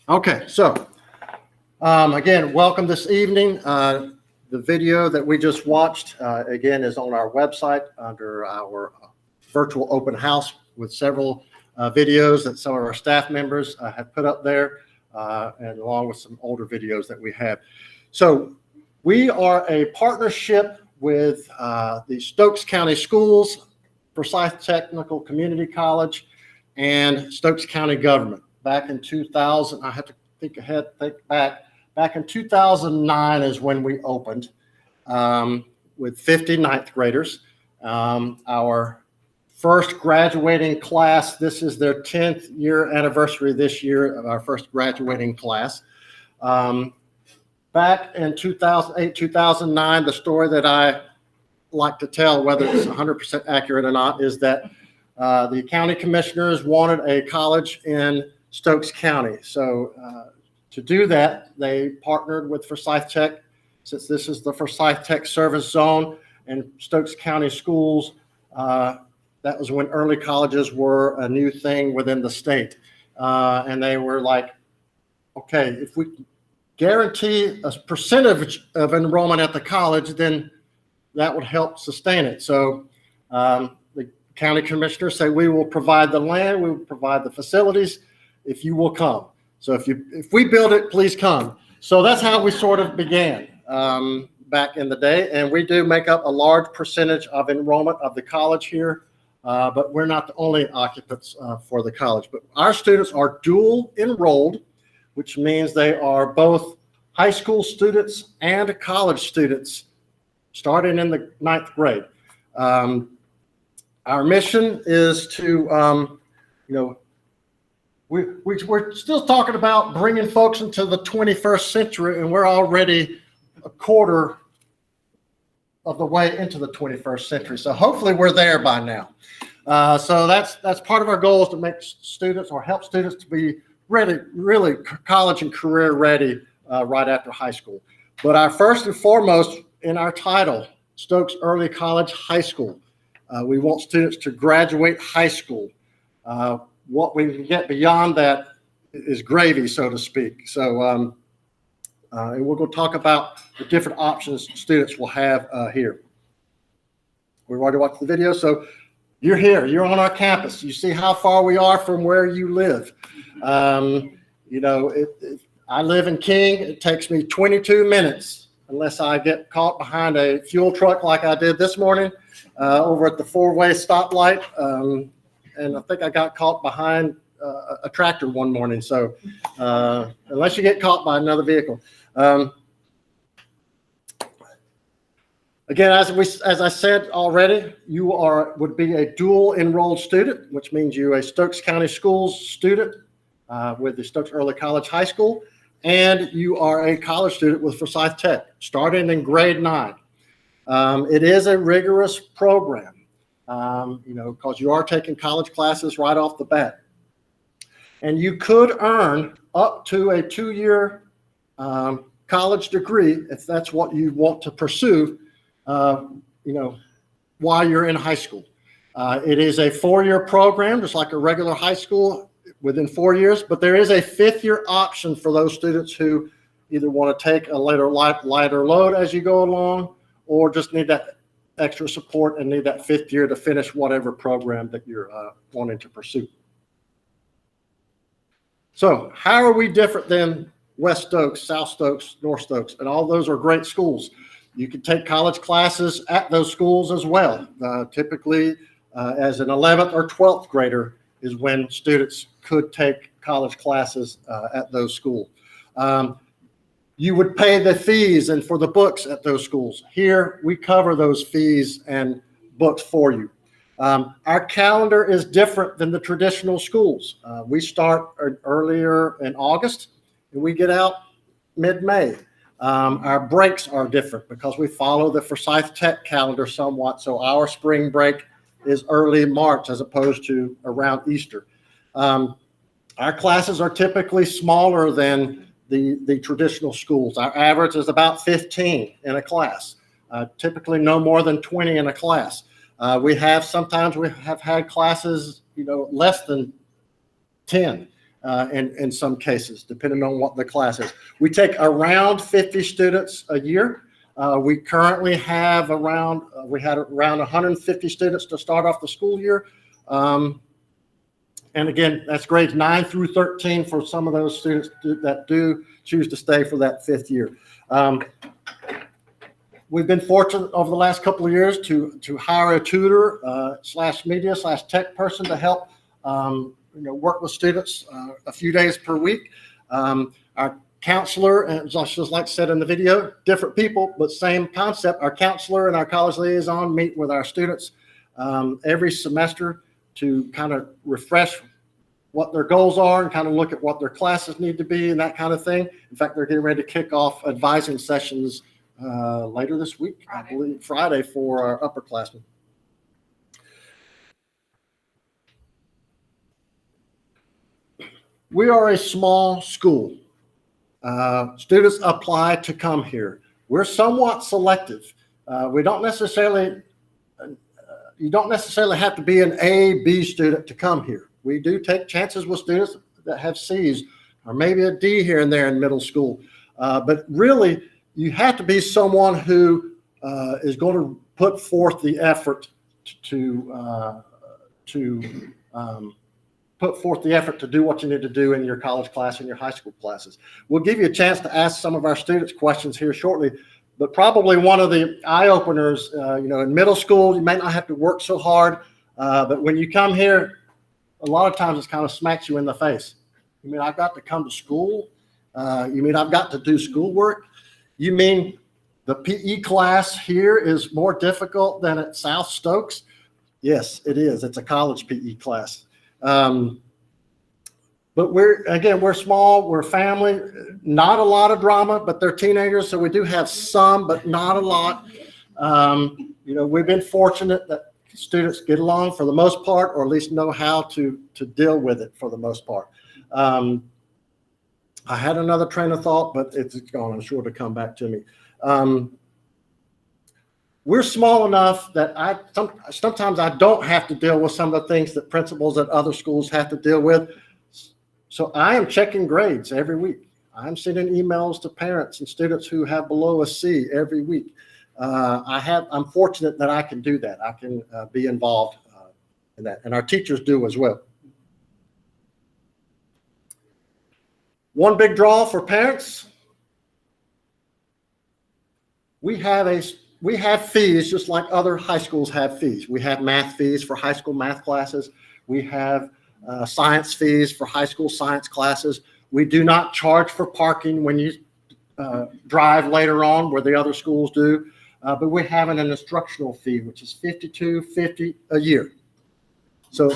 Okay, so again, welcome this evening. The video that we just watched, again, is on our website under our virtual open house with several videos that some of our staff members have put up there, and along with some older videos that we have. So we are a partnership with the Stokes County Schools, Forsyth Technical Community College, and Stokes County government. Back in 2000, I have to think back. Back in 2009 is when we opened with 50 ninth graders. Our first graduating class, this is their 10th year anniversary this year of our first graduating class. Back in 2008, 2009, the story that I like to tell, whether it's 100% accurate or not, is that the county commissioners wanted a college in Stokes County. So to do that, they partnered with Forsyth Tech, since this is the Forsyth Tech service zone and Stokes County schools. That was when early colleges were a new thing within the state. And they were like, okay, if we guarantee a percentage of enrollment at the college, then that would help sustain it. So the county commissioners say, we will provide the land, we will provide the facilities, if you will come. So if we build it, please come. So that's how we sort of began back in the day. And we do make up a large percentage of enrollment of the college here, but we're not the only occupants for the college. But our students are dual enrolled, which means they are both high school students and college students starting in the ninth grade. Our mission is to, we're still talking about bringing folks into the 21st century, and we're already a quarter of the way into the 21st century. So hopefully we're there by now. So that's part of our goal, is to make students or help students to be ready, really college and career ready right after high school. But our first and foremost in our title, Stokes Early College High School. We want students to graduate high school. What we can get beyond that is gravy, so to speak. So and we'll go talk about the different options students will have here. We've already watched the video, so you're here, you're on our campus. You see how far we are from where you live. I live in King. It takes me 22 minutes, unless I get caught behind a fuel truck like I did this morning over at the four-way stoplight. And I think I got caught behind a tractor one morning. So unless you get caught by another vehicle. Again, as I said already, you would be a dual enrolled student, which means you're a Stokes County Schools student with the Stokes Early College High School, and you are a college student with Forsyth Tech, starting in grade 9. It is a rigorous program. Because you are taking college classes right off the bat. And you could earn up to a 2-year college degree if that's what you want to pursue, while you're in high school. It is a 4-year program, just like a regular high school within 4 years, but there is a 5th-year option for those students who either want to take a lighter load as you go along, or just need that extra support and need that 5th year to finish whatever program that you're wanting to pursue. So how are we different than West Stokes, South Stokes, North Stokes? And all those are great schools. You can take college classes at those schools as well. Typically, as an 11th or 12th grader is when students could take college classes at those schools. You would pay the fees and for the books at those schools. Here, we cover those fees and books for you. Our calendar is different than the traditional schools. We start earlier in August, and we get out mid-May. Our breaks are different because we follow the Forsyth Tech calendar somewhat, so our spring break is early March as opposed to around Easter. Our classes are typically smaller than the traditional schools. Our average is about 15 in a class, typically no more than 20 in a class. Sometimes we have had classes, less than 10. in some cases, depending on what the class is. We take around 50 students a year. We currently have we had around 150 students to start off the school year. And again, that's grades 9 through 13 for some of those students that do choose to stay for that 5th year. We've been fortunate over the last couple of years to hire a tutor / media / tech person to help work with students a few days per week. Our counselor, and just like I said in the video, different people, but same concept. Our counselor and our college liaison meet with our students every semester to kind of refresh what their goals are and kind of look at what their classes need to be and that kind of thing. In fact, they're getting ready to kick off advising sessions later this week, I believe Friday, for our upperclassmen. We are a small school. Students apply to come here. We're somewhat selective. You don't necessarily have to be an A, B student to come here. We do take chances with students that have C's or maybe a D here and there in middle school. But really, you have to be someone who is going to put forth the effort to do what you need to do in your college class and your high school classes. We'll give you a chance to ask some of our students questions here shortly, but probably one of the eye openers, in middle school, you may not have to work so hard, but when you come here, a lot of times it kind of smacks you in the face. You mean I've got to come to school? You mean I've got to do schoolwork? You mean the PE class here is more difficult than at South Stokes? Yes, it is. It's a college PE class. But we're small, we're family, not a lot of drama, but they're teenagers, so we do have some, but not a lot. We've been fortunate that students get along for the most part, or at least know how to deal with it for the most part. I had another train of thought, but it's gone. I'm sure to come back to me. We're small enough that sometimes I don't have to deal with some of the things that principals at other schools have to deal with. So I am checking grades every week. I'm sending emails to parents and students who have below a C every week. I'm fortunate that I can do that. I can be involved in that, and our teachers do as well. One big draw for parents. We have fees just like other high schools have fees. We have math fees for high school math classes. We have science fees for high school science classes. We do not charge for parking when you drive later on, where the other schools do. But we have an instructional fee, which is $52.50 a year. So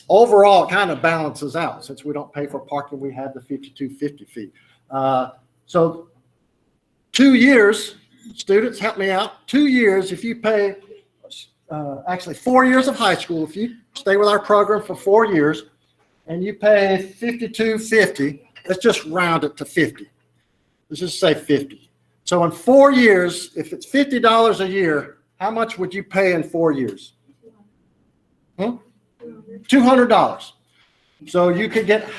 overall, it kind of balances out. Since we don't pay for parking, we have the $52.50 fee. So 2 years, students, help me out. 2 years, if you pay, actually 4 years of high school, if you stay with our program for 4 years and you pay $52.50, let's just round it to 50. Let's just say 50. So in 4 years, if it's $50 a year, how much would you pay in 4 years? $200. So you could get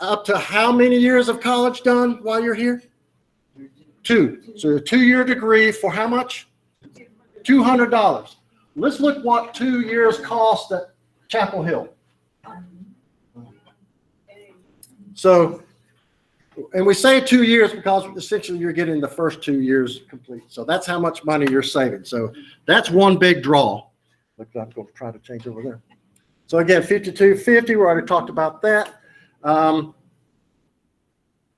up to how many years of college done while you're here? 2. So a 2-year degree for how much? $200. Let's look what 2 years cost at Chapel Hill. So, and we say 2 years because essentially you're getting the first 2 years complete. So that's how much money you're saving. So that's one big draw. Look, I'm going to try to change over there. So again, $52.50, we already talked about that.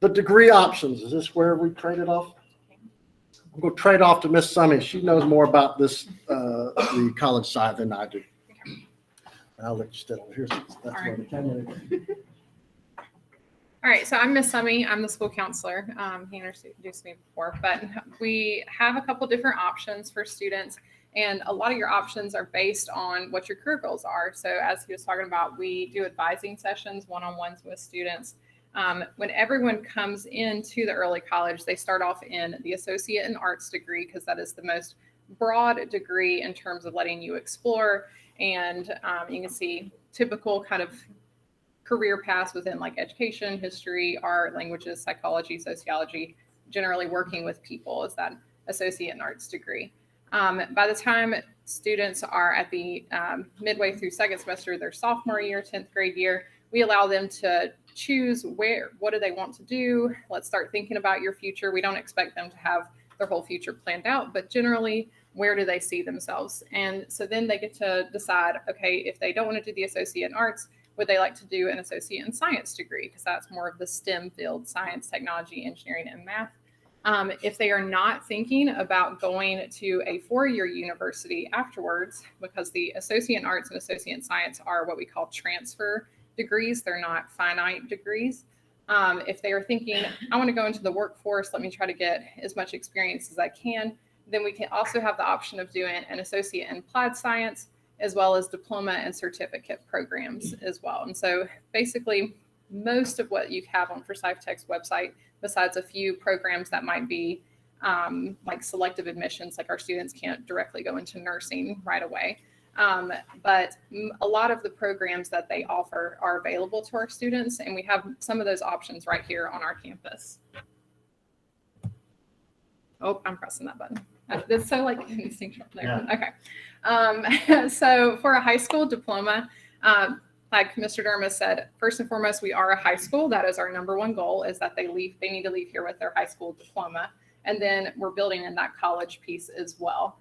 The degree options, is this where we trade off? I'm going to trade off to Miss Summy. She knows more about this, the college side than I do. I'll let you sit over here. That's where the camera is. All right, so I'm Miss Summy. I'm the school counselor. He introduced me before, but we have a couple different options for students, and a lot of your options are based on what your career goals are. So as he was talking about, we do advising sessions, one-on-ones with students. When everyone comes into the early college, they start off in the Associate in Arts degree because that is the most broad degree in terms of letting you explore. And you can see typical kind of career paths within like education, history, art, languages, psychology, sociology, generally working with people is that associate in arts degree. By the time students are at the midway through second semester, their sophomore year, 10th grade year, we allow them to choose what do they want to do. Let's start thinking about your future. We don't expect them to have their whole future planned out, but generally, where do they see themselves? And so then they get to decide, okay, if they don't want to do the associate in arts, would they like to do an associate in science degree? Because that's more of the STEM field, science, technology, engineering, and math. If they are not thinking about going to a four-year university afterwards, because the associate in arts and associate in science are what we call transfer degrees, they're not finite degrees. If they are thinking, I want to go into the workforce, let me try to get as much experience as I can, then we can also have the option of doing an associate in applied science, as well as diploma and certificate programs as well. And so basically, most of what you have on Forsyth Tech's website, besides a few programs that might be like selective admissions, like our students can't directly go into nursing right away. But a lot of the programs that they offer are available to our students, and we have some of those options right here on our campus. Oh, I'm pressing that button. That's so like instinctual there. Yeah. Okay. So for a high school diploma, like Mr. Durham said, first and foremost, we are a high school. That is our number one goal, is that they need to leave here with their high school diploma. And then we're building in that college piece as well.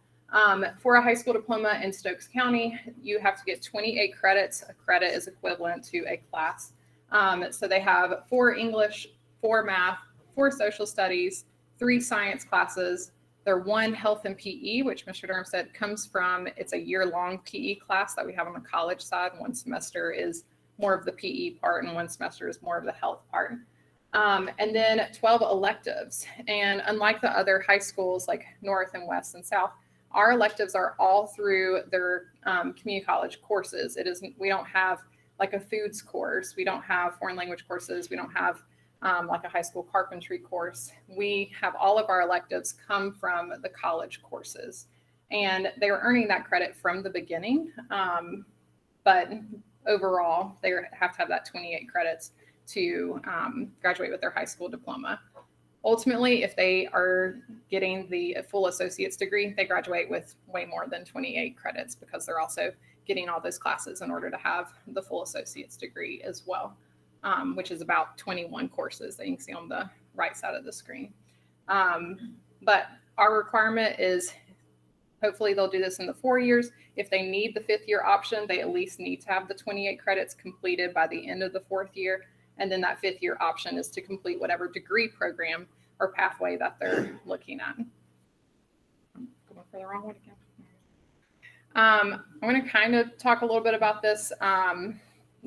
For a high school diploma in Stokes County, you have to get 28 credits. A credit is equivalent to a class. So they have 4 English, 4 math, 4 social studies, 3 science classes. Their 1 health and PE, which Mr. Durham said comes from, it's a year-long PE class that we have on the college side. 1 semester is more of the PE part and 1 semester is more of the health part. And then 12 electives. And unlike the other high schools like North and West and South, our electives are all through their community college courses. We don't have like a foods course. We don't have foreign language courses. We don't have like a high school carpentry course. We have all of our electives come from the college courses, and they are earning that credit from the beginning. But overall, they have to have that 28 credits to graduate with their high school diploma. Ultimately, if they are getting the full associate's degree, they graduate with way more than 28 credits because they're also getting all those classes in order to have the full associate's degree as well. Which is about 21 courses that you can see on the right side of the screen. But our requirement is, hopefully they'll do this in the 4 years. If they need the 5th year option, they at least need to have the 28 credits completed by the end of the 4th year. And then that 5th year option is to complete whatever degree program or pathway that they're looking at. I'm going for the wrong one again. I'm going to kind of talk a little bit about this.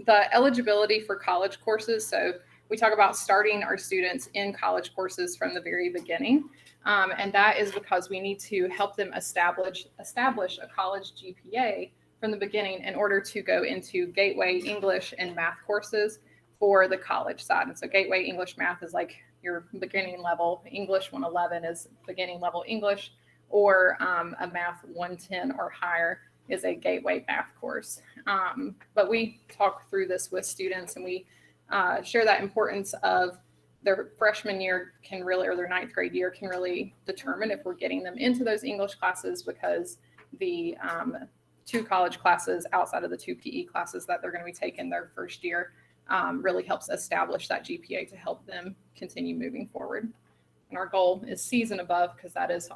The eligibility for college courses. So we talk about starting our students in college courses from the very beginning. And that is because we need to help them establish a college GPA from the beginning in order to go into Gateway English and math courses for the college side. And so Gateway English math is like your beginning level. English 111 is beginning level English, or a math 110 or higher is a gateway math course. But we talk through this with students, and we share that importance of their freshman year or their 9th grade year can really determine if we're getting them into those English classes, because the 2 college classes outside of the 2 PE classes that they're going to be taking their first year really helps establish that GPA to help them continue moving forward. And our goal is C's and above, because that is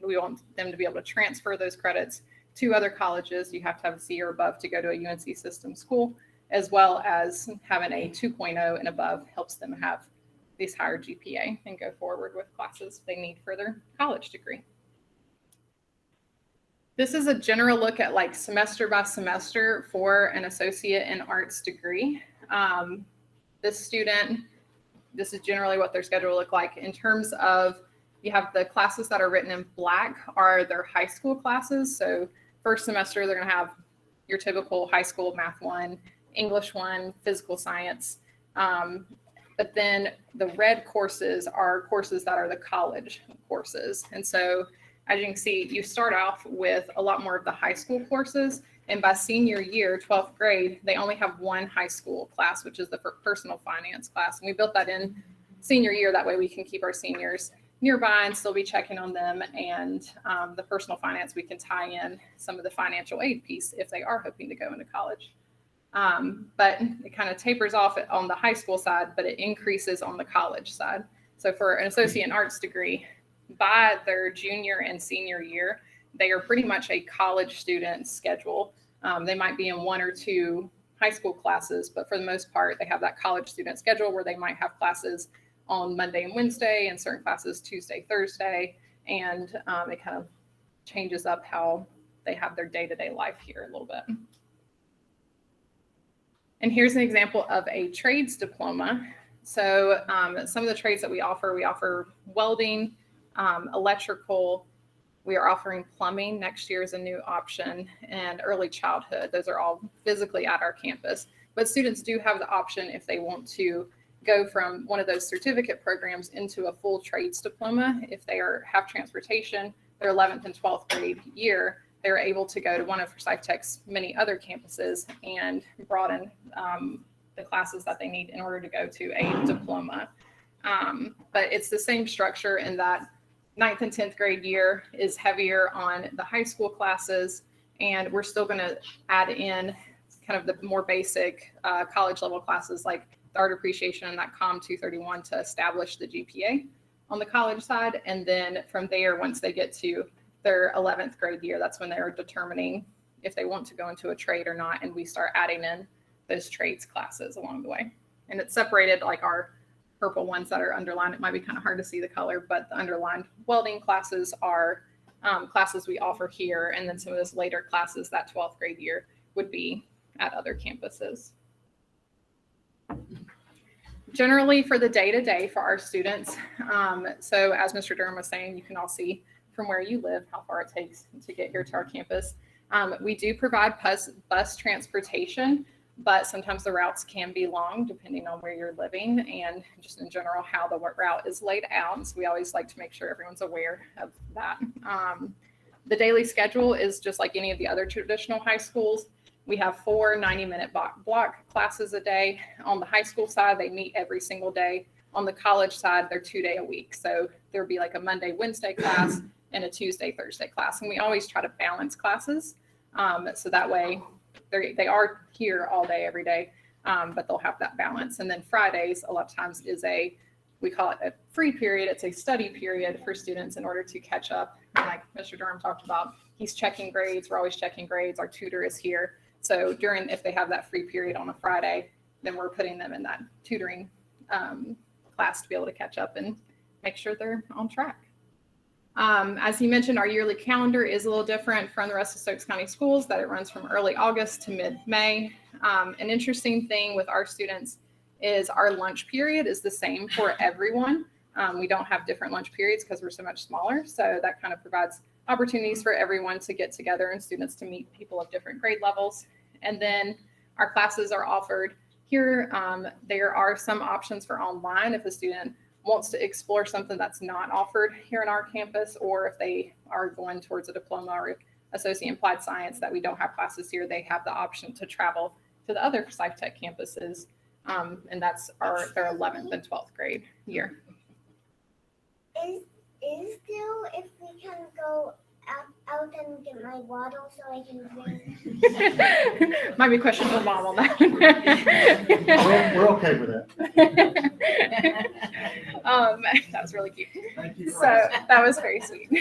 we want them to be able to transfer those credits to other colleges. You have to have a C or above to go to a UNC system school, as well as having a 2.0 and above helps them have this higher GPA and go forward with classes they need for their college degree. This is a general look at like semester by semester for an associate in arts degree. This is generally what their schedule will look like. In terms of, you have the classes that are written in black are their high school classes. So first semester, they're going to have your typical high school math 1, English 1, physical science. But then the red courses are courses that are the college courses. And so as you can see, you start off with a lot more of the high school courses, And by senior year, 12th grade, they only have one high school class, which is the personal finance class. And we built that in senior year. That way we can keep our seniors nearby and still be checking on them. And the personal finance, we can tie in some of the financial aid piece if they are hoping to go into college. But it kind of tapers off on the high school side, but it increases on the college side. So for an associate in arts degree, by their junior and senior year, they are pretty much a college student schedule. They might be in one or two high school classes, but for the most part, they have that college student schedule where they might have classes on Monday and Wednesday and certain classes Tuesday, Thursday. And it kind of changes up how they have their day-to-day life here a little bit. And here's an example of a trades diploma. So some of the trades that we offer welding, electrical. We are offering plumbing. Next year is a new option, and early childhood. Those are all physically at our campus. But students do have the option if they want to go from one of those certificate programs into a full trades diploma. If they have transportation, their 11th and 12th grade year, they're able to go to one of Forsyth Tech's many other campuses and broaden the classes that they need in order to go to a diploma. But it's the same structure in that 9th and 10th grade year is heavier on the high school classes, and we're still going to add in kind of the more basic college level classes like the art appreciation and that COM 231 to establish the GPA on the college side. And then from there, once they get to their 11th grade year, that's when they're determining if they want to go into a trade or not, and we start adding in those trades classes along the way. And it's separated like our purple ones that are underlined. It might be kind of hard to see the color, but the underlined welding classes are classes we offer here. And then some of those later classes, that 12th grade year, would be at other campuses. Generally for the day-to-day for our students, so as Mr. Durham was saying, you can all see from where you live how far it takes to get here to our campus. We do provide bus transportation, but sometimes the routes can be long depending on where you're living and just in general how the route is laid out. So we always like to make sure everyone's aware of that. The daily schedule is just like any of the other traditional high schools. We have 4 90-minute block classes a day. On the high school side, they meet every single day. On the college side, they're 2 day a week. So there'll be like a Monday, Wednesday class and a Tuesday, Thursday class. And we always try to balance classes. So that way they are here all day, every day, but they'll have that balance. And then Fridays, a lot of times we call it a free period. It's a study period for students in order to catch up. And like Mr. Durham talked about, he's checking grades. We're always checking grades. Our tutor is here. So if they have that free period on a Friday, then we're putting them in that tutoring class to be able to catch up and make sure they're on track. As he mentioned, our yearly calendar is a little different from the rest of Stokes County schools, that it runs from early August to mid-May. An interesting thing with our students is our lunch period is the same for everyone. We don't have different lunch periods because we're so much smaller. So that kind of provides opportunities for everyone to get together and students to meet people of different grade levels. And then our classes are offered here. There are some options for online if a student wants to explore something that's not offered here in our campus, or if they are going towards a diploma or associate in applied science that we don't have classes here, they have the option to travel to the other Forsyth Tech campuses. And that's their 11th and 12th grade year. Is still if we can go out and get my bottle so I can drink? Might be a question for mom on that one. We're okay with that. That was really cute. Thank you. So that was very sweet.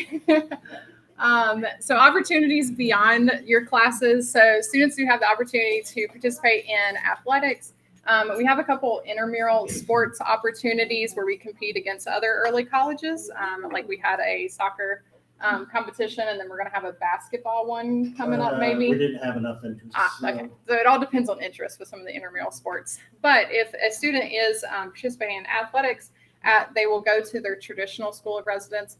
So opportunities beyond your classes. So students do have the opportunity to participate in athletics. We have a couple intramural sports opportunities where we compete against other early colleges. Like we had a soccer competition, and then we're going to have a basketball one coming up maybe. We didn't have enough interest. Okay. So it all depends on interest with some of the intramural sports. But if a student is participating in athletics, they will go to their traditional school of residence.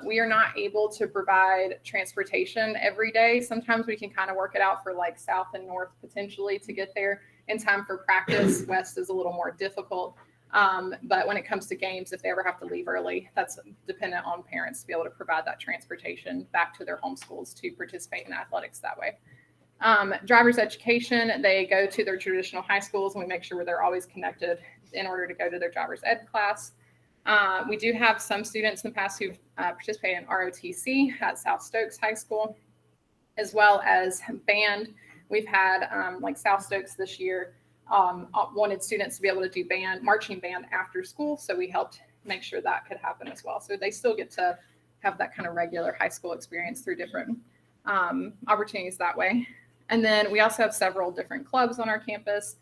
We are not able to provide transportation every day. Sometimes we can kind of work it out for like south and north potentially to get there in time for practice. West is a little more difficult. But when it comes to games, if they ever have to leave early, that's dependent on parents to be able to provide that transportation back to their home schools to participate in athletics that way. Driver's education, they go to their traditional high schools, and we make sure they're always connected in order to go to their driver's ed class. We do have some students in the past who've participated in ROTC at South Stokes High School, as well as band. We've had like South Stokes this year wanted students to be able to do marching band after school, so we helped make sure that could happen as well. So they still get to have that kind of regular high school experience through different opportunities that way. And then we also have several different clubs on our campus.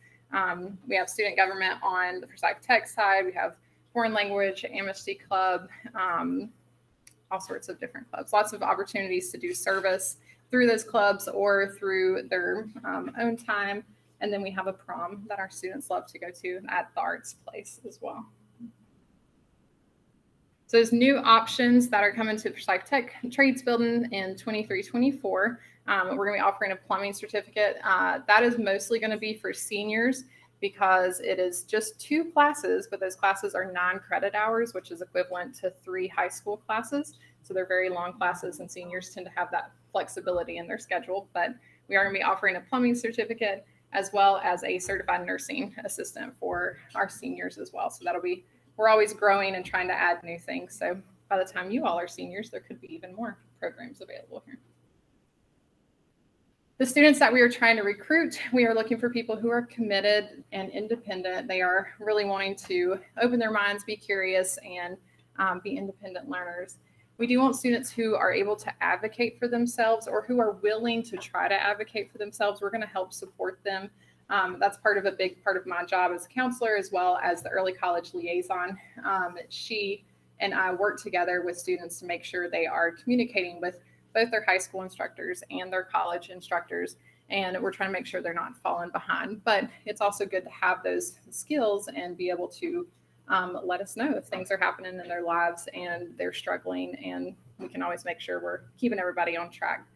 We have student government on the Forsyth Tech side. We have foreign language, Amnesty Club, all sorts of different clubs. Lots of opportunities to do service through those clubs or through their own time. And then we have a prom that our students love to go to at the Arts Place as well. So there's new options that are coming to Forsyth Tech Trades Building in 23-24. We're going to be offering a plumbing certificate. That is mostly going to be for seniors because it is just 2 classes, but those classes are 9 credit hours, which is equivalent to 3 high school classes. So they're very long classes, and seniors tend to have that flexibility in their schedule. But we are going to be offering a plumbing certificate as well as a certified nursing assistant for our seniors as well. So we're always growing and trying to add new things. So by the time you all are seniors, there could be even more programs available here. The students that we are trying to recruit, we are looking for people who are committed and independent. They are really wanting to open their minds, be curious, and be independent learners. We do want students who are able to advocate for themselves or who are willing to try to advocate for themselves. We're going to help support them. That's a big part of my job as a counselor, as well as the early college liaison. She and I work together with students to make sure they are communicating with both their high school instructors and their college instructors. And we're trying to make sure they're not falling behind. But it's also good to have those skills and be able to let us know if things are happening in their lives and they're struggling. And we can always make sure we're keeping everybody on track.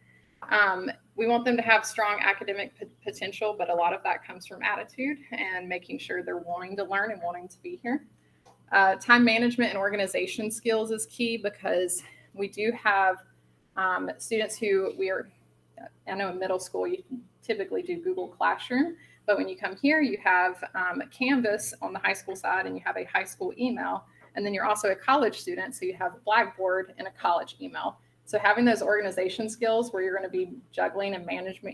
We want them to have strong academic potential, but a lot of that comes from attitude and making sure they're wanting to learn and wanting to be here. Time management and organization skills is key because we do have students who I know in middle school, you typically do Google Classroom, but when you come here, you have Canvas on the high school side and you have a high school email, and then you're also a college student, so you have Blackboard and a college email. So having those organization skills where you're going to be juggling and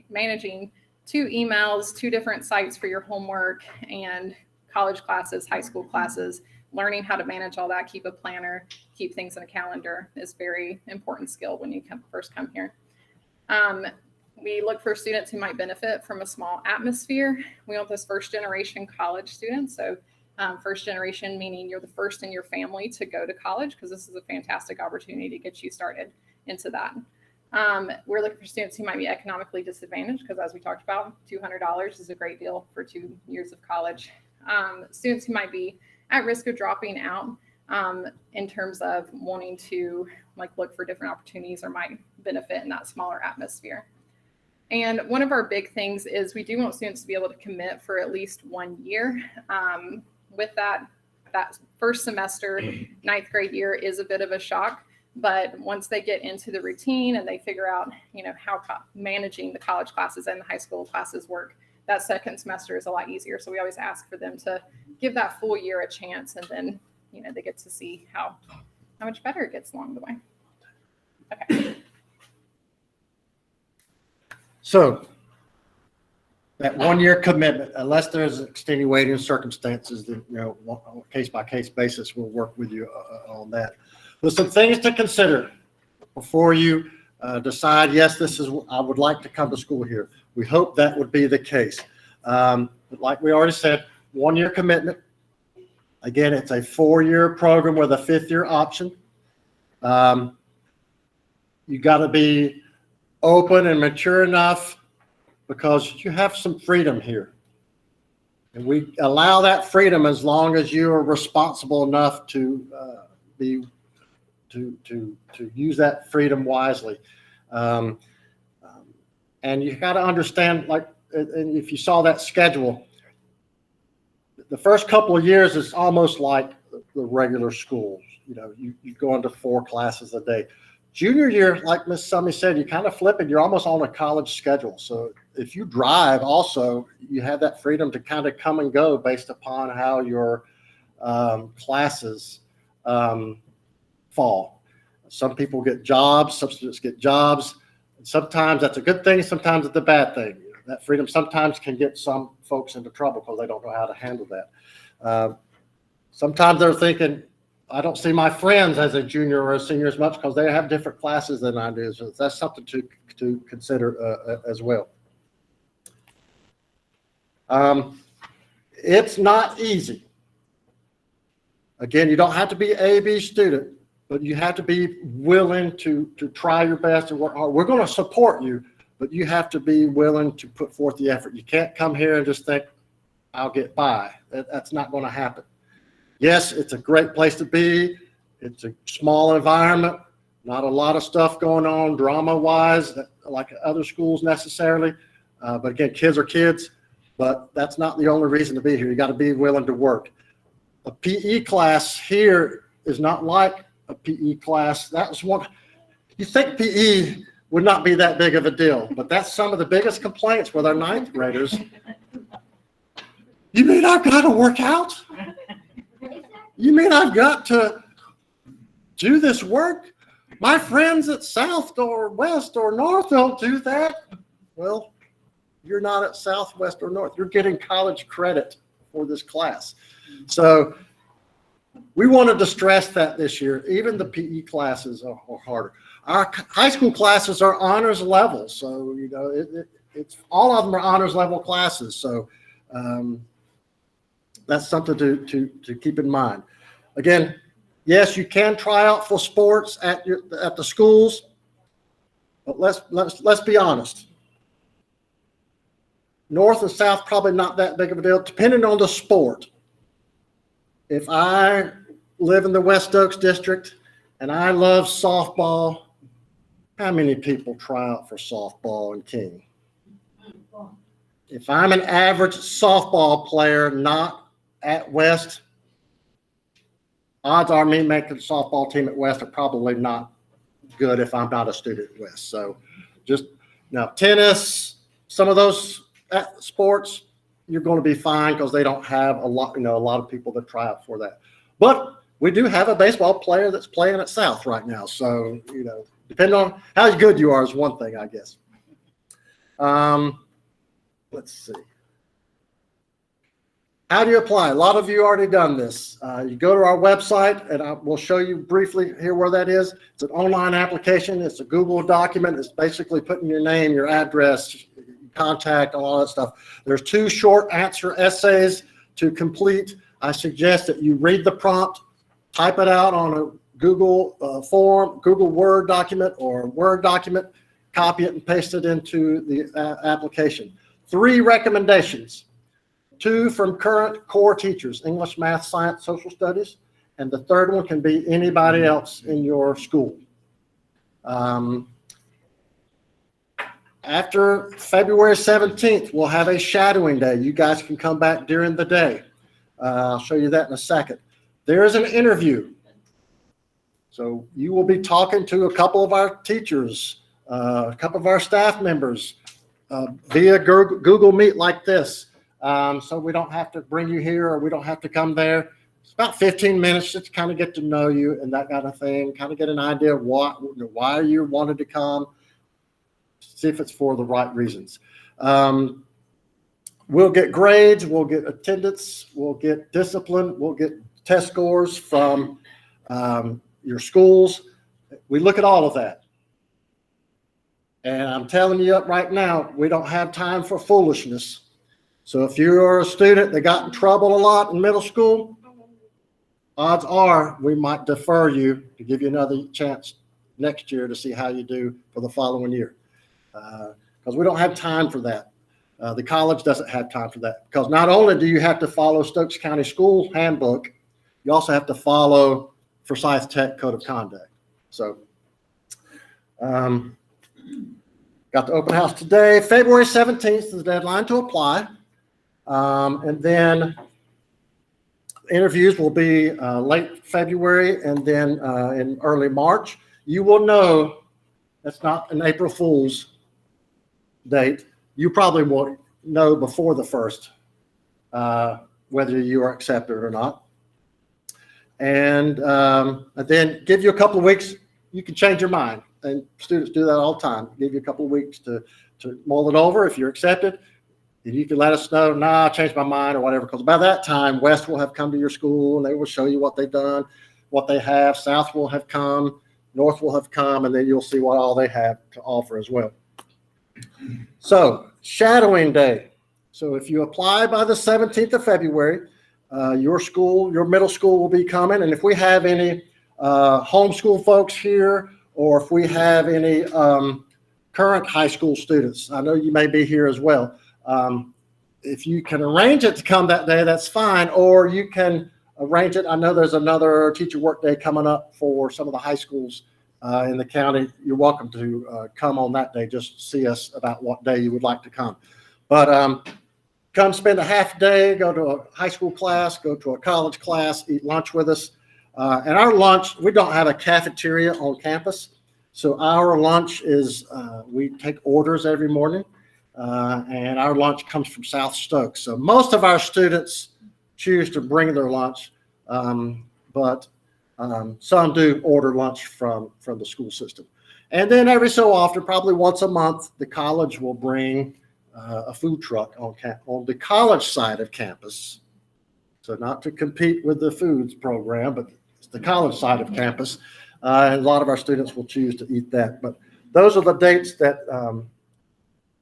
managing 2 emails, 2 different sites for your homework and college classes, high school classes, learning how to manage all that, keep a planner, keep things in a calendar is very important skill when you first come here. We look for students who might benefit from a small atmosphere. We want those first generation college students. So first generation, meaning you're the first in your family to go to college, because this is a fantastic opportunity to get you started into that. We're looking for students who might be economically disadvantaged, because as we talked about, $200 is a great deal for 2 years of college. Students who might be at risk of dropping out in terms of wanting to look for different opportunities or might benefit in that smaller atmosphere. And one of our big things is we do want students to be able to commit for at least 1 year. With that first semester, 9th grade year is a bit of a shock, but once they get into the routine and they figure out, how managing the college classes and the high school classes work, that second semester is a lot easier. So we always ask for them to give that full year a chance, and then, they get to see how much better it gets along the way. Okay. So that 1 year commitment, unless there's extenuating circumstances, that, on a case by case basis, we'll work with you on that. There's some things to consider before you decide, yes, I would like to come to school here. We hope that would be the case. But like we already said, 1 year commitment. Again, it's a 4-year program with a 5th year option. You got to be open and mature enough, because you have some freedom here. And we allow that freedom as long as you are responsible enough to use that freedom wisely. And you got to understand, and if you saw that schedule, the first couple of years is almost like the regular schools. You go into 4 classes a day. Junior year, like Miss Summy said, you kind of flip it. You're almost on a college schedule. So if you drive also, you have that freedom to kind of come and go based upon how your classes fall. Some people get jobs, some students get jobs. Sometimes that's a good thing, sometimes it's a bad thing. That freedom sometimes can get some folks into trouble because they don't know how to handle that. Sometimes they're thinking, I don't see my friends as a junior or a senior as much because they have different classes than I do. So that's something to consider as well. It's not easy. Again, you don't have to be a B student, but you have to be willing to try your best and work hard. We're going to support you, but you have to be willing to put forth the effort. You can't come here and just think, I'll get by. That's not going to happen. Yes, it's a great place to be. It's a small environment, not a lot of stuff going on drama-wise, like other schools necessarily. But again, kids are kids, but that's not the only reason to be here. You got to be willing to work. A PE class here is not like a PE class. That's one, you think PE would not be that big of a deal, but that's some of the biggest complaints with our ninth graders. You mean I've got to work out? You mean I've got to do this work? My friends at South or West or North don't do that. Well, you're not at South, West, or North. You're getting college credit for this class. So we wanted to stress that this year. Even the PE classes are harder. Our high school classes are honors level. So, you know, it's all of them are honors level classes. So that's something to keep in mind. Again, yes, you can try out for sports at the schools, but let's be honest. North and South probably not that big of a deal, depending on the sport. If I live in the West Oaks district and I love softball, how many people try out for softball in King? If I'm an average softball player, not at West, odds are me making the softball team at West are probably not good if I'm not a student at West. So just now tennis, some of those sports, you're going to be fine because they don't have a lot of people that try out for that. But we do have a baseball player that's playing at South right now. So, you know, depending on how good you are is one thing, I guess. Let's see. How do you apply? A lot of you already done this. You go to our website, and I will show you briefly here where that is. It's an online application. It's a Google document. It's basically putting your name, your address, contact, all that stuff. There's 2 short answer essays to complete. I suggest that you read the prompt, type it out on a Google form, Google Word document or Word document, copy it and paste it into the application. 3 recommendations. 2 from current core teachers, English, math, science, social studies, and the 3rd one can be anybody else in your school. After February 17th, we'll have a shadowing day. You guys can come back during the day. I'll show you that in a second. There is an interview. So you will be talking to a couple of our teachers, a couple of our staff members via Google Meet like this. So we don't have to bring you here or we don't have to come there. It's about 15 minutes just to kind of get to know you and that kind of thing, kind of get an idea of why you wanted to come, see if it's for the right reasons. We'll get grades, we'll get attendance, we'll get discipline, we'll get test scores from your schools. We look at all of that. And I'm telling you up right now, we don't have time for foolishness. So if you're a student that got in trouble a lot in middle school, odds are we might defer you to give you another chance next year to see how you do for the following year. Because we don't have time for that. The college doesn't have time for that. Because not only do you have to follow Stokes County School Handbook, you also have to follow Forsyth Tech Code of Conduct. So got the open house today. February 17th is the deadline to apply. And then interviews will be late February and then in early March. you will know that's not an April Fool's date. You probably will know before the 1st whether you are accepted or not. And then give you a couple of weeks. You can change your mind. And students do that all the time. Give you a couple of weeks to mull it over. If you're accepted, then you can let us know, I changed my mind or whatever. Because by that time, West will have come to your school and they will show you what they've done, what they have. South will have come, North will have come, and then you'll see what all they have to offer as well. So, shadowing day. So if you apply by the 17th of February, your middle school will be coming. And if we have any homeschool folks here, or if we have any current high school students, I know you may be here as well. If you can arrange it to come that day, that's fine. Or you can arrange it. I know there's another teacher work day coming up for some of the high schools in the county. You're welcome to come on that day. Just see us about what day you would like to come. But come spend a half day, go to a high school class, go to a college class, eat lunch with us. And our lunch, we don't have a cafeteria on campus. So our lunch is, we take orders every morning. And our lunch comes from South Stokes. So most of our students choose to bring their lunch, but some do order lunch from the school system. And then every so often, probably once a month, the college will bring a food truck on the college side of campus. So not to compete with the foods program, but it's the college side of campus. And a lot of our students will choose to eat that. But those are the dates that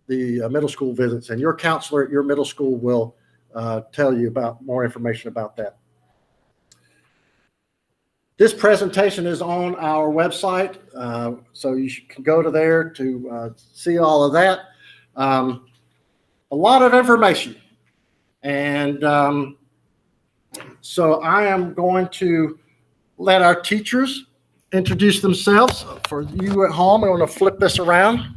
the middle school visits, and your counselor at your middle school will tell you about more information about that. This presentation is on our website, so you can go to there to see all of that. A lot of information. And so I am going to let our teachers introduce themselves. For you at home, I'm going to flip this around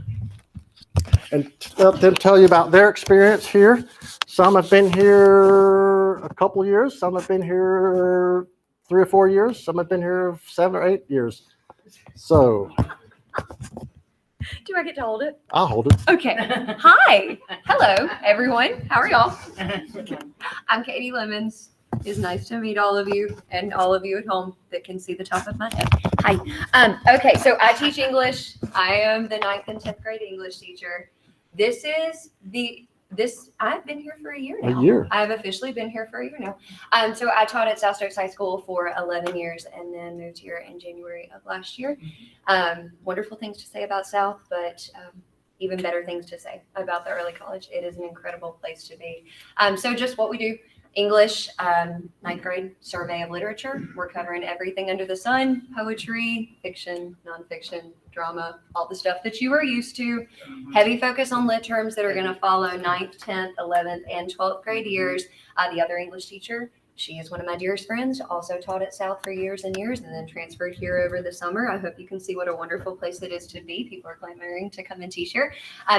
and let them tell you about their experience here. Some have been here a couple years. Some have been here 3 or 4 years. Some have been here 7 or 8 years. So do I get to hold it? I'll hold it. Okay. Hi. Hello, everyone. How are y'all? I'm Katie Lemons. It's nice to meet all of you and all of you at home that can see the top of my head. Hi. Okay, so I teach English. I am the 9th and 10th grade English teacher. I've been here for a year now. A year. I've officially been here for a year now. So I taught at South Stokes High School for 11 years and then moved here in January of last year. Wonderful things to say about South, but even better things to say about the early college. It is an incredible place to be. So just what we do. English, 9th grade survey of literature. We're covering everything under the sun: poetry, fiction, nonfiction, drama, all the stuff that you are used to. Heavy focus on lit terms that are going to follow 9th, 10th, 11th, and 12th grade years. The other English teacher, she is one of my dearest friends, also taught at South for years and years and then transferred here over the summer. I hope you can see what a wonderful place it is to be. People are clamoring to come and teach here.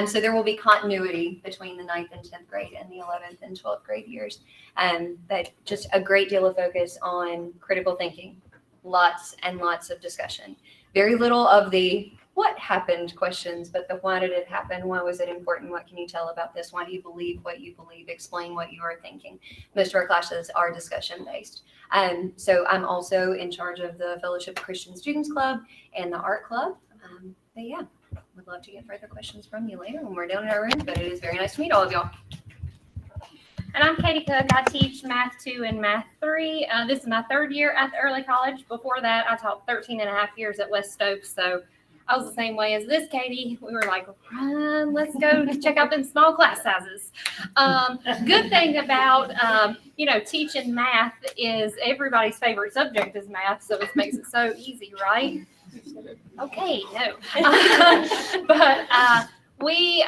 So there will be continuity between the 9th and 10th grade and the 11th and 12th grade years. But just a great deal of focus on critical thinking, lots and lots of discussion. Very little of the what happened questions, but the why did it happen? Why was it important? What can you tell about this? Why do you believe what you believe? Explain what you are thinking. Most of our classes are discussion based. So I'm also in charge of the Fellowship of Christian Students Club and the Art Club. But yeah, would love to get further questions from you later when we're down in our room, but it is very nice to meet all of y'all. And I'm Katie Cook. I teach Math 2 and Math 3. This is my 3rd year at the early college. Before that, I taught 13 and a half years at West Stokes. So I was the same way as this, Katie. We were like, run, let's go check out them small class sizes. Good thing about, teaching math is everybody's favorite subject is math. So it makes it so easy, right? Okay, no. But we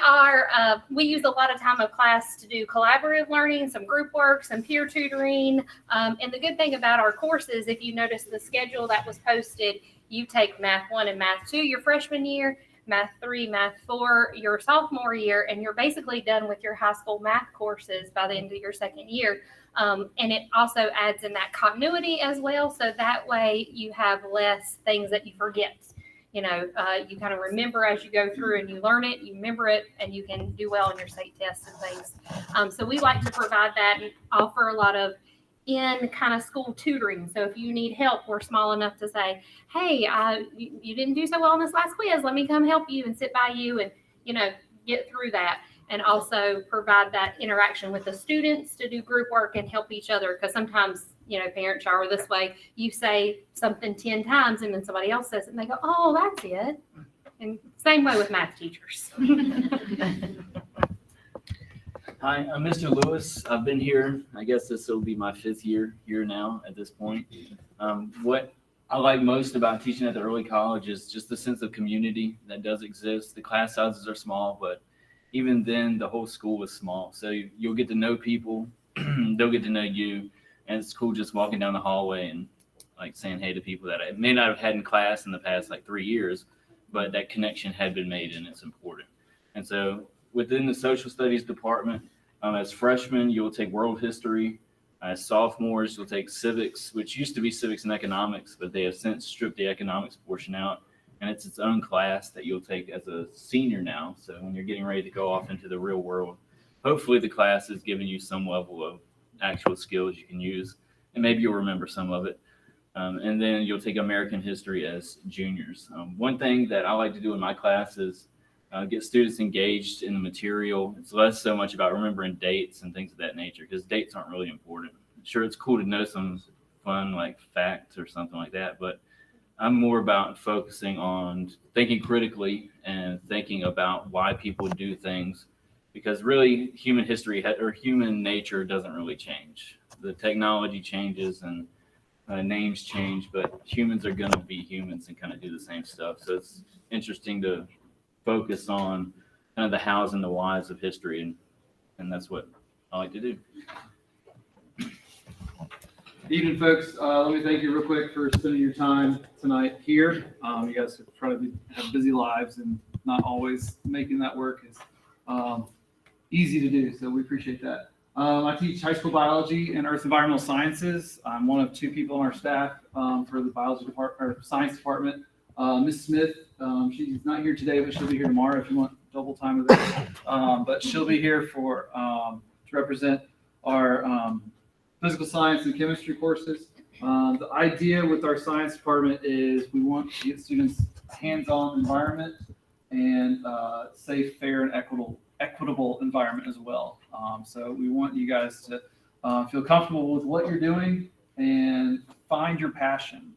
use a lot of time of class to do collaborative learning, some group work, some peer tutoring. And the good thing about our courses, if you notice the schedule that was posted, you take Math 1 and Math 2 your freshman year, Math 3, Math 4 your sophomore year, and you're basically done with your high school math courses by the end of your 2nd year. And it also adds in that continuity as well. So that way you have less things that you forget. you kind of remember as you go through and you learn it, you remember it, and you can do well in your state tests and things. So we like to provide that and offer a lot of in kind of school tutoring. So if you need help, we're small enough to say, hey, you didn't do so well on this last quiz. Let me come help you and sit by you and, get through that. And also provide that interaction with the students to do group work and help each other. Because sometimes, parents are this way. You say something 10 times and then somebody else says it and they go, oh, that's it. And same way with math teachers. Hi, I'm Mr. Lewis. I've been here, I guess this will be my 5th year here now at this point. What I like most about teaching at the early college is just the sense of community that does exist. The class sizes are small, but even then the whole school is small. So you'll get to know people, they'll get to know you, and it's cool just walking down the hallway and like saying hey to people that I may not have had in class in the past like 3 years, but that connection had been made and it's important. And so within the social studies department, as freshmen, you'll take world history. As sophomores, you'll take civics, which used to be civics and economics, but they have since stripped the economics portion out. And it's its own class that you'll take as a senior now. So when you're getting ready to go off into the real world, hopefully the class is giving you some level of actual skills you can use, and maybe you'll remember some of it. And then you'll take American history as juniors. One thing that I like to do in my class is get students engaged in the material. It's less so much about remembering dates and things of that nature, because dates aren't really important. Sure, it's cool to know some fun like facts or something like that, but I'm more about focusing on thinking critically and thinking about why people do things, because really human history or human nature doesn't really change. The technology changes and names change, but humans are going to be humans and kind of do the same stuff. So it's interesting to focus on kind of the hows and the whys of history, and that's what I like to do. Evening, folks. Let me thank you real quick for spending your time tonight here. You guys probably have busy lives, and not always making that work is easy to do, so we appreciate that. I teach high school biology and earth environmental sciences. I'm one of 2 people on our staff for the biology department or science department. Ms. Smith, she's not here today, but she'll be here tomorrow if you want double time of this. But she'll be here for to represent our physical science and chemistry courses. The idea with our science department is we want to get students a hands-on environment and safe, fair, and equitable environment as well. So we want you guys to feel comfortable with what you're doing and find your passion.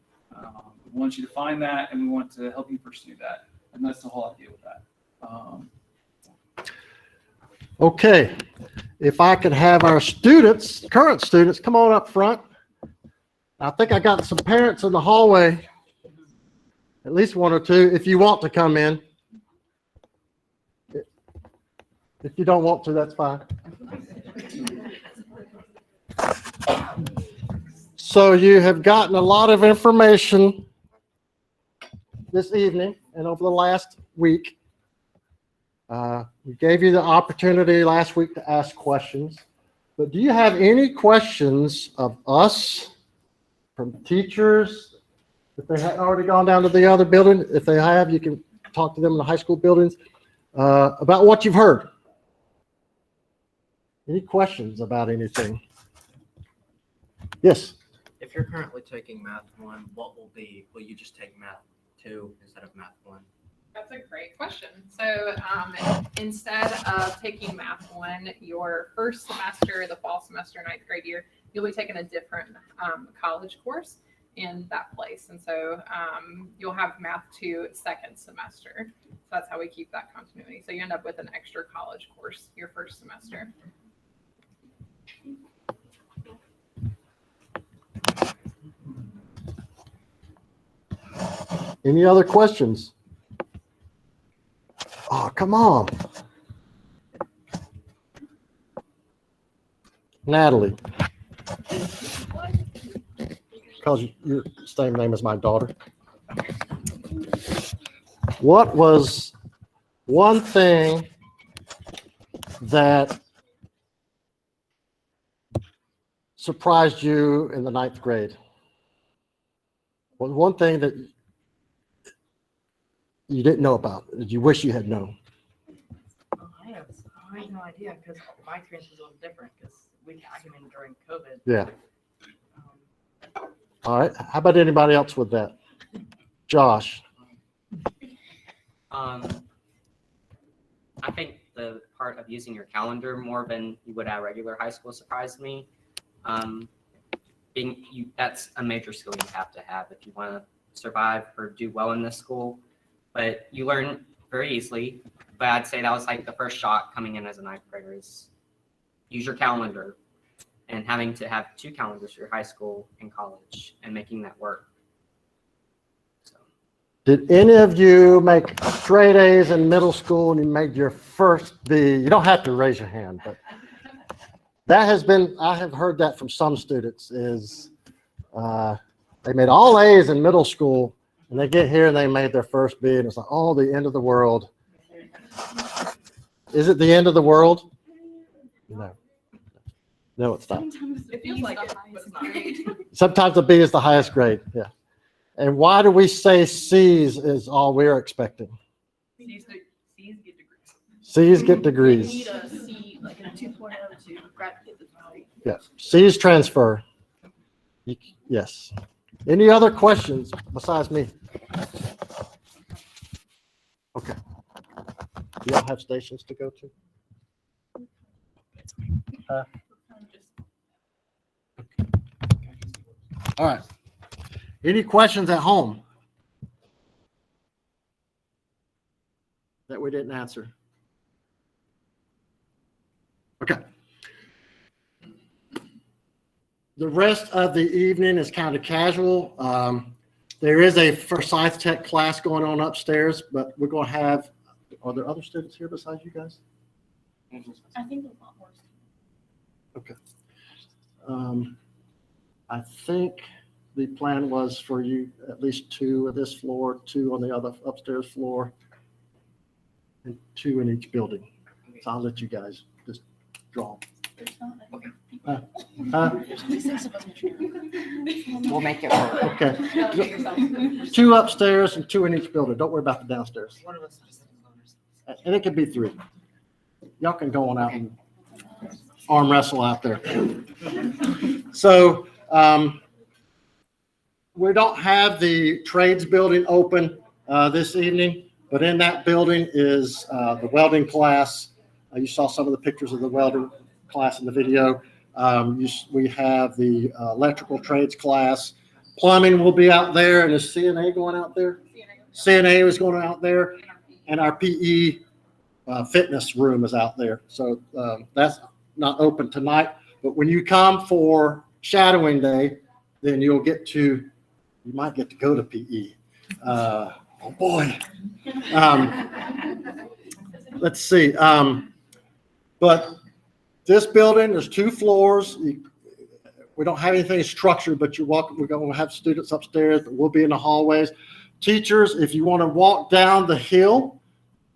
We want you to find that, and we want to help you pursue that. And that's the whole idea with that. Okay, if I could have our students, current students, come on up front. I think I got some parents in the hallway, at least 1 or 2, if you want to come in. If you don't want to, that's fine. So you have gotten a lot of information this evening and over the last week. We gave you the opportunity last week to ask questions, but do you have any questions of us, from teachers? If they had already gone down to the other building, if they have, you can talk to them in the high school buildings about what you've heard. Any questions about anything? Yes. If you're currently taking Math 1, will you just take Math 2 instead of Math 1? That's a great question. So instead of taking Math 1, your first semester, the fall semester, 9th grade year, you'll be taking a different college course in that place. And so you'll have Math 2 second semester. So that's how we keep that continuity. So you end up with an extra college course your first semester. Any other questions? Oh, come on. Natalie. Because you're the same name as my daughter. What was one thing that surprised you in the 9th grade? What was one thing that you didn't know about, that you wish you had known? I have no idea because my experience was a little different because I came in during COVID. Yeah. All right. How about anybody else with that? Josh? I think the part of using your calendar more than you would at regular high school surprised me. That's a major skill you have to have if you want to survive or do well in this school. But you learn very easily. But I'd say that was like the first shock coming in as a ninth grader is use your calendar, and having to have 2 calendars for your high school and college and making that work. So. Did any of you make straight A's in middle school and you made your first B? You don't have to raise your hand, but that has been, I have heard that from some students is they made all A's in middle school and they get here and they made their first B and it's like, oh, the end of the world. Is it the end of the world? No. No, it's not. It feels like it, but it's not. Sometimes the B is the highest grade, yeah. And why do we say C's is all we're expecting? C's get degrees. C's get You degrees. need a C, like a 2.0 to get the degree. Yeah, C's transfer. Yes. Any other questions besides me? Okay. Do y'all have stations to go to? All right. Any questions at home that we didn't answer? Okay. The rest of the evening is kind of casual. There is a Forsyth Tech class going on upstairs, but we're going to have, are there other students here besides you guys? I think there's a lot more. Okay. I think the plan was for you at least 2 of this floor, 2 on the other upstairs floor, and 2 in each building. So I'll let you guys just draw. We'll make it work. Okay. 2 upstairs and 2 in each building. Don't worry about the downstairs. One of us just. And it could be 3. Y'all can go on out and arm wrestle out there. So we don't have the trades building open this evening, but in that building is the welding class. You saw some of the pictures of the welding class in the video. We have the electrical trades class. Plumbing will be out there, and is CNA going out there? CNA is going out there, and our PE fitness room is out there. So that's not open tonight, but when you come for shadowing day, then you might get to go to PE. Oh boy. Let's see. But this building, there's 2 floors. We don't have anything structured, but you're welcome. We're going to have students upstairs, but we'll be in the hallways. Teachers, if you want to walk down the hill,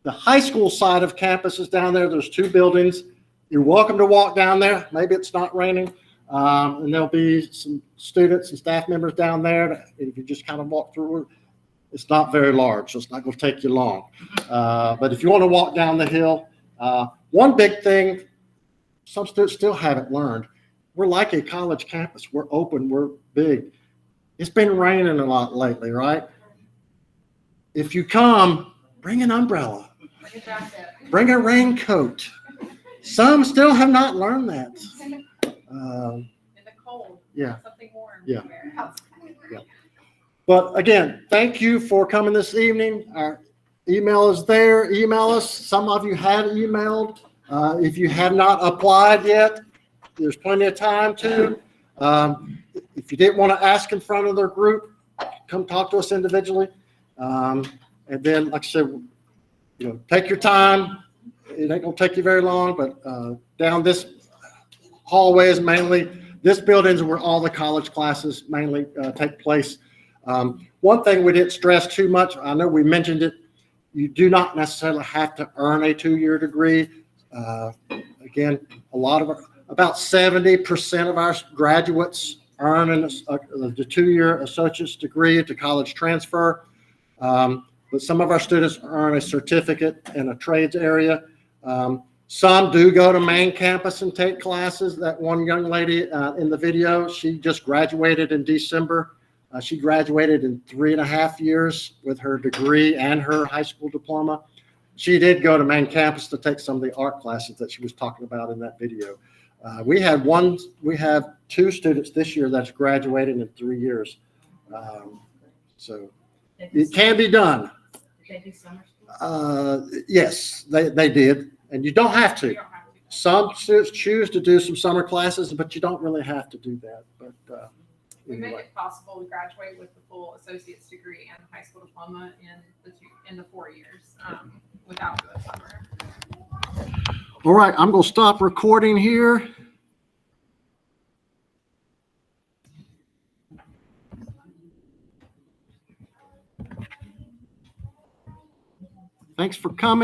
the high school side of campus is down there. There's 2 buildings. You're welcome to walk down there. Maybe it's not raining. And there'll be some students and staff members down there. If you just kind of walk through, it's not very large, so it's not going to take you long. But if you want to walk down the hill, one big thing some students still haven't learned, we're like a college campus. We're open, we're big. It's been raining a lot lately, right? If you come, bring an umbrella. Bring a raincoat. Some still have not learned that. In the cold. Yeah. Something warm. Yeah. But again, thank you for coming this evening. Our email is there. Email us. Some of you have emailed. If you have not applied yet, there's plenty of time to. If you didn't want to ask in front of their group, come talk to us individually. And then, like I said, take your time. It ain't gonna take you very long, but down this hallway is mainly, this building is where all the college classes mainly take place. One thing we didn't stress too much, I know we mentioned it, you do not necessarily have to earn a 2-year degree. Again, about 70% of our graduates earn the 2-year associate's degree to college transfer. But but some of our students earn a certificate in a trades area. Some do go to main campus and take classes. That one young lady in the video, she just graduated in December. She graduated in 3.5 years with her degree and her high school diploma. She did go to main campus to take some of the art classes that she was talking about in that video. We have 2 students this year that's graduated in 3 years. So it can be done. Did they do summer school? Yes, they did. And you don't have to. You don't have to. Some students choose to do some summer classes, but you don't really have to do that. But We make anyway. it possible to graduate with the full associate's degree and high school diploma in the 4 years without the summer. All right, I'm going to stop recording here. Thanks for coming.